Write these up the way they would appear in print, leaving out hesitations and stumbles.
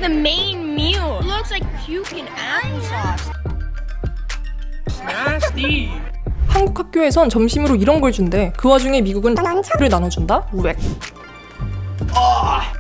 the main meal. It looks like puke and applesauce. Nasty. 한국 학교에선 점심으로 이런 걸 준대. 그 와중에 미국은 를 나눠준다? 우엑.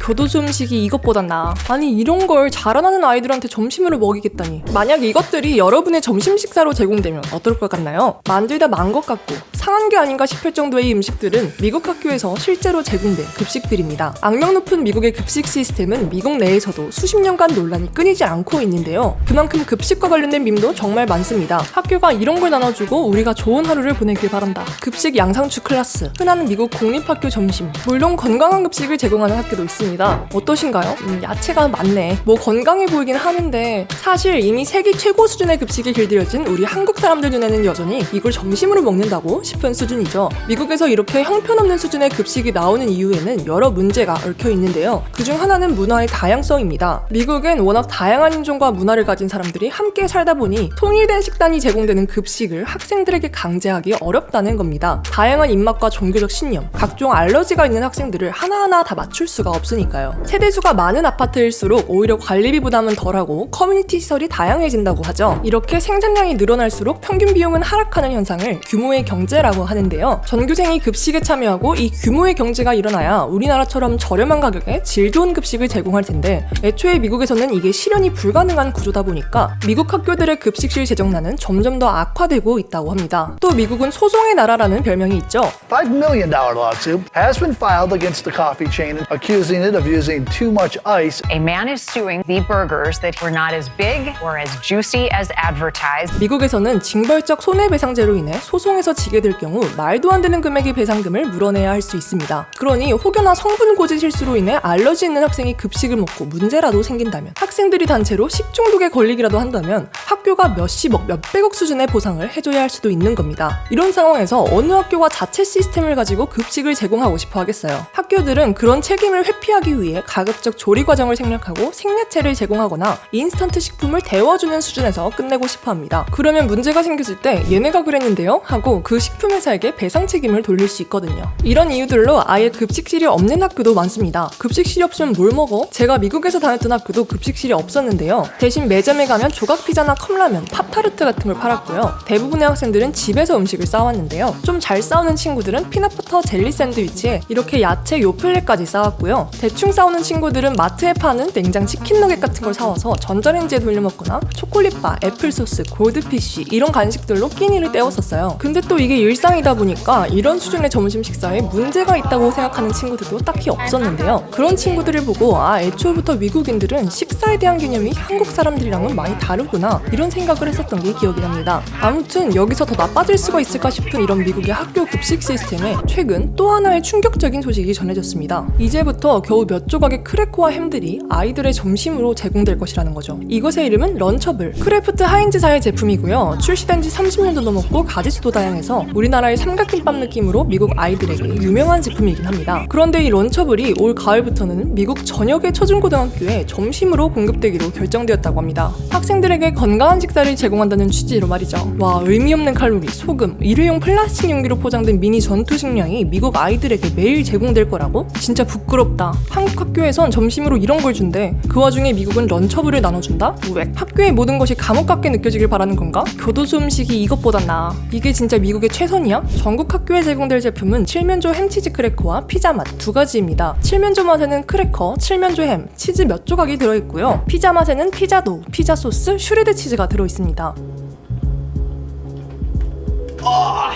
교도소 음식이 이것보단 나아. 아니 이런 걸 자라나는 아이들한테 점심으로 먹이겠다니. 만약 이것들이 여러분의 점심 식사로 제공되면 어떨 것 같나요? 만들다 만 것 같고 상한 게 아닌가 싶을 정도의 이 음식들은 미국 학교에서 실제로 제공된 급식들입니다. 악명 높은 미국의 급식 시스템은 미국 내에서도 수십 년간 논란이 끊이지 않고 있는데요. 그만큼 급식과 관련된 밈도 정말 많습니다. 학교가 이런 걸 나눠주고 우리가 좋은 하루를 보내길 바란다. 급식 양상추 클래스, 흔한 미국 공립학교 점심. 물론 건강한 급식을 제공하는 학교도 있습니다. 어떠신가요? 야채가 많네. 뭐 건강해 보이긴 하는데 사실 이미 세계 최고 수준의 급식이 길들여진 우리 한국 사람들 눈에는 여전히 이걸 점심으로 먹는다고 싶은 수준이죠. 미국에서 이렇게 형편없는 수준의 급식이 나오는 이유에는 여러 문제가 얽혀 있는데요. 그중 하나는 문화의 다양성입니다. 미국엔 워낙 다양한 인종과 문화를 가진 사람들이 함께 살다 보니 통일된 식단이 제공되는 급식을 학생들에게 강제하기 어렵다는 겁니다. 다양한 입맛과 종교적 신념, 각종 알러지가 있는 학생들을 하나하나 다 맞출 수가 없으니까요. 세대수가 많은 아파트일수록 오히려 관리비 부담은 덜하고 커뮤니티 시설이 다양해진다고 하죠. 이렇게 생산량이 늘어날수록 평균 비용은 하락하는 현상을 규모의 경제라고 하는데요. 전교생이 급식에 참여하고 이 규모의 경제가 일어나야 우리나라처럼 저렴한 가격에 질 좋은 급식을 제공할 텐데 애초에 미국에서는 이게 실현이 불가능한 구조다 보니까 미국 학교들의 급식실 재정난은 점점 더 악화되고 있다고 합니다. 또 미국은 소송의 나라라는 별명이 있죠. $5 million lawsuit has been filed against the coffee chain, accusing it of using too much ice. A man is suing the burgers that were not as big or as juicy as advertised. 미국에서는 징벌적 손해배상제로 인해 소송에서 지게 될 경우 말도 안 되는 금액의 배상금을 물어내야 할 수 있습니다. 그러니 혹여나 성분 고지 실수로 인해 알러지 있는 학생이 급식을 먹고 문제라도 생긴다면, 학생들이 단체로 식중독에 걸리기라도 한다면 학교가 몇십억, 몇백억 수준의 보상을 해줘야 할 수도 있는 겁니다. 이런 상황에서 어느 학교가 자체 시스템을 가지고 급식을 제공하고 싶어 하겠어요. 학교들은 그런 책임을 회피하기 위해 가급적 조리 과정을 생략하고 생야채를 제공하거나 인스턴트 식품을 데워주는 수준에서 끝내고 싶어 합니다. 그러면 문제가 생겼을 때 얘네가 그랬는데요? 하고 그 식품 회사에게 배상 책임을 돌릴 수 있거든요. 이런 이유들로 아예 급식실이 없는 학교도 많습니다. 급식실이 없으면 뭘 먹어? 제가 미국에서 다녔던 학교도 급식실이 없었는데요. 대신 매점에 가면 조각 피자나 컵라면, 팝타르트 같은 걸 팔았고요. 대부분의 학생들은 집에서 음식을 싸왔는데요. 좀 잘 싸우는 친구들은 피넛버터 젤리 샌드위치에 이렇게 야채 요플레까지 싸왔고요. 대충 싸우는 친구들은 마트에 파는 냉장 치킨 너겟 같은 걸 사와서 전자레인지에 돌려 먹거나 초콜릿바, 애플소스, 골드피쉬 이런 간식들로 끼니를 때웠었어요. 근데 또 이게 일상이다 보니까 이런 수준의 점심 식사에 문제가 있다고 생각하는 친구들도 딱히 없었는데요. 그런 친구들을 보고 애초부터 미국인들은 식사에 대한 개념이 한국 사람들이랑은 많이 다르구나 이런 생각을 했었던 게 기억이 납니다. 아무튼 여기서 더 나빠질 수가 있을까 싶은 이런 미국의 학교 급식 시스템에 최근 또 하나의 충격적인 소식이 전해졌습니다. 이제부터 겨우 몇 조각의 크래커와 햄들이 아이들의 점심으로 제공될 것이라는 거죠. 이것의 이름은 런처블, 크래프트 하인즈사의 제품이고요. 출시된 지 30년도 넘었고 가짓수도 다양해서 우리나라의 삼각김밥 느낌으로 미국 아이들에게 유명한 제품이긴 합니다. 그런데 이 런처블이 올 가을부터는 미국 전역의 초중고등학교에 점심으로 공급되기로 결정되었다고 합니다. 학생들에게 건강한 식사를 제공한다는 취지로 말이죠. 와, 의미 없는 칼로리, 소금, 일회용 플라스틱 용기로 포장된 미니 전투 식량이 미국 아이들에게 매일 제공될 거라고? 진짜 부끄럽다. 한국 학교에선 점심으로 이런 걸 준대. 그 와중에 미국은 런처블을 나눠준다? 우엑. 학교의 모든 것이 감옥 같게 느껴지길 바라는 건가? 교도소 음식이 이것보단 나아. 이게 진짜 미국의 최선이야? 전국 학교에 제공될 제품은 칠면조 햄치즈 크래커와 피자 맛 두 가지입니다. 칠면조 맛에는 크래커, 칠면조 햄, 치즈 몇 조각이 들어있고요. 피자 맛에는 피자 도우, 피자 소스, 슈레드 치즈가 들어있습니다.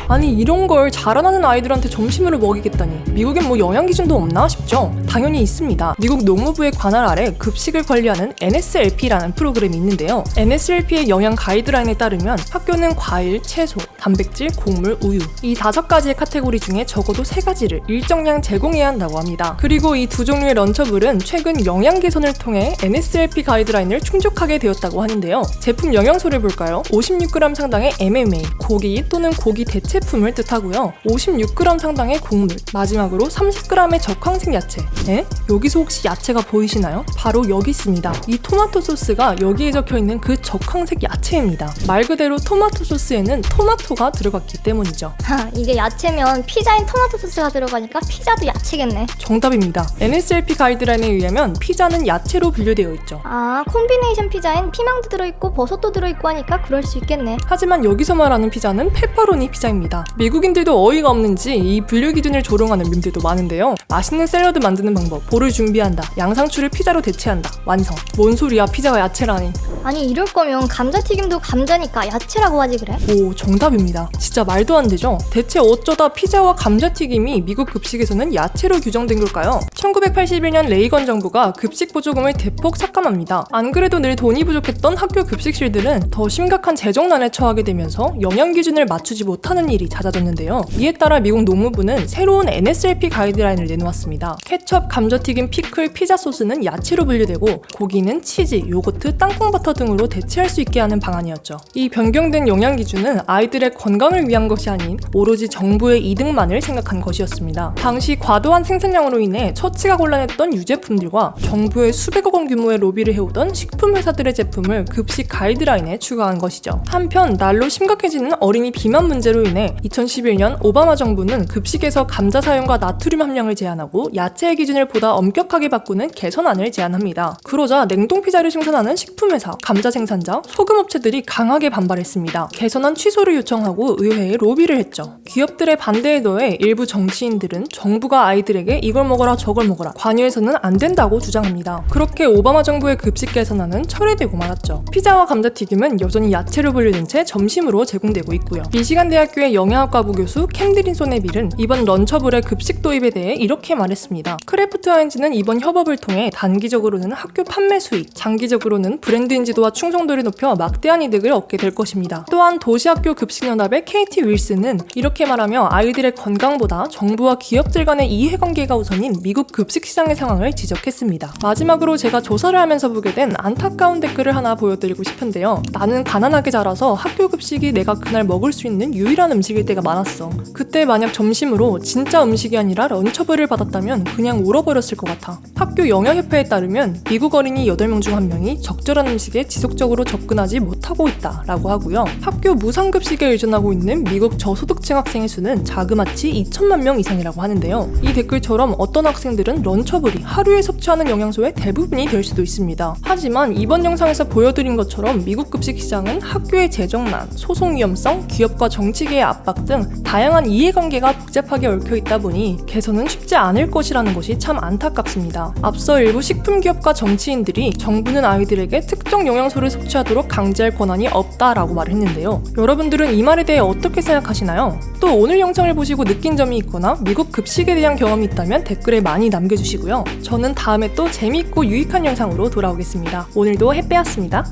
아니 이런 걸 자라나는 아이들한테 점심으로 먹이겠다니. 미국엔 뭐 영양 기준도 없나 싶죠? 당연히 있습니다. 미국 농무부의 관할 아래 급식을 관리하는 NSLP라는 프로그램이 있는데요. NSLP의 영양 가이드라인에 따르면 학교는 과일, 채소, 단백질, 곡물, 우유 이 5가지의 카테고리 중에 적어도 3가지를 일정량 제공해야 한다고 합니다. 그리고 이 두 종류의 런처블은 최근 영양 개선을 통해 NSLP 가이드라인을 충족하게 되었다고 하는데요. 제품 영양소를 볼까요? 56g 상당의 MMA, 고기 또는 고기 대체품을 뜻하고요. 56g 상당의 곡물, 마지막으로 30g의 적황색 야채. 여기서 혹시 야채가 보이시나요? 바로 여기 있습니다. 이 토마토 소스가 여기에 적혀있는 그 적황색 야채입니다. 말 그대로 토마토 소스에는 토마토가 들어갔기 때문이죠. 이게 야채면 피자엔 토마토 소스가 들어가니까 피자도 야채겠네. 정답입니다. NSLP 가이드라인에 의하면 피자는 야채로 분류되어 있죠. 콤비네이션 피자엔 피망도 들어있고 버섯도 들어있고 하니까 그럴 수 있겠네. 하지만 여기서 말하는 피자는 페퍼로니 피자입니다. 미국인들도 어이가 없는지 이 분류 기준을 조롱하는 밈들도 많은데요. 맛있는 샐러드 만드는 방법, 볼을 준비한다, 양상추를 피자로 대체한다, 완성. 뭔 소리야, 피자가 야채라니. 아니 이럴 거면 감자튀김도 감자니까 야채라고 하지 그래? 오, 정답입니다. 진짜 말도 안 되죠? 대체 어쩌다 피자와 감자튀김이 미국 급식에서는 야채로 규정된 걸까요? 1981년 레이건 정부가 급식 보조금을 대폭 삭감합니다. 안 그래도 늘 돈이 부족했던 학교 급식실들은 더 심각한 재정난에 처하게 되면서 영양 기준을 맞추지 못하는 일이 잦아졌는데요. 이에 따라 미국 농무부는 새로운 NSLP 가이드라인을 내놓았습니다. 케첩, 감자튀김, 피클, 피자 소스는 야채로 분류되고 고기는 치즈, 요거트, 땅콩버터 등으로 대체할 수 있게 하는 방안이었죠. 이 변경된 영양 기준은 아이들의 건강을 위한 것이 아닌 오로지 정부의 이득만을 생각한 것이었습니다. 당시 과도한 생산량으로 인해 처치가 곤란했던 유제품들과 정부의 수백억 원 규모의 로비를 해오던 식품 회사들의 제품을 급식 가이드라인에 추가한 것이죠. 한편 날로 심각해지는 어린이 비만 문제로 인해 2011년 오바마 정부는 급식에서 감자 사용과 나트륨 함량을 제한하고 야채의 기준을 보다 엄격하게 바꾸는 개선안을 제안합니다. 그러자 냉동 피자를 생산하는 식품 회사, 감자 생산자, 소금 업체들이 강하게 반발했습니다. 개선안 취소를 요청하고 의회에 로비를 했죠. 기업들의 반대에 더해 일부 정치인들은 정부가 아이들에게 이걸 먹어라 저걸 먹어라, 관여해서는 안 된다고 주장합니다. 그렇게 오바마 정부의 급식 개선안은 철회되고 말았죠. 피자와 감자튀김은 여전히 야채로 분류된 채 점심으로 제공되고 있고요. 미시간 대학교의 영양학과부 교수 캠드린 소네빌은 이번 런처블의 급식 도입에 대해 이렇게 말했습니다. 크래프트 하인즈는 이번 협업을 통해 단기적으로는 학교 판매 수익, 장기적으로는 브랜드 인지도와 충성도를 높여 막대한 이득을 얻게 될 것입니다. 또한 도시학교 급식연합의 KT 윌슨은 이렇게 말하며 아이들의 건강보다 정부와 기업들 간의 이해관계가 우선인 미국 급식 시장의 상황을 지적했습니다. 마지막으로 제가 조사를 하면서 보게 된 안타까운 댓글을 하나 보여드리고 싶은데요. 나는 가난하게 자라서 학교 급식이 내가 그날 먹을 수 있는 유일한 음식일 때가 많았어. 그때 만약 점심으로 진짜 음식이 아니라 런처블을 받았다면 그냥 울어버렸을 것 같아. 학교 영양협회에 따르면 미국 어린이 8명 중 1명이 적절한 음식에 지속적으로 접근하지 못하고 있다라고 하고요. 학교 무상급식에 의존하고 있는 미국 저소득층 학생의 수는 자그마치 2천만 명 이상이라고 하는데요. 이 댓글처럼 어떤 학생들은 런처블이 하루에 섭취하는 영양소의 대부분이 될 수도 있습니다. 하지만 이번 영상에서 보여드린 것처럼 미국 급식 시장은 학교의 재정난, 소송 위험성, 기업과 정치계의 압박 등 다양한 이해관계가 복잡하게 얽혀있다 보니 개선은 쉽지 않을 것이라는 것이 참 안타깝습니다. 앞서 일부 식품기업과 정치인들이 정부는 아이들에게 특정 영양소를 섭취하도록 강제할 권한이 없다라고 말을 했는데요. 여러분들은 이 말에 대해 어떻게 생각하시나요? 또 오늘 영상을 보시고 느낀 점이 있거나 미국 급식에 대한 경험이 있다면 댓글에 많이 남겨주시고요. 저는 다음에 또 재미있고 유익한 영상으로 돌아오겠습니다. 오늘도 햇배였습니다.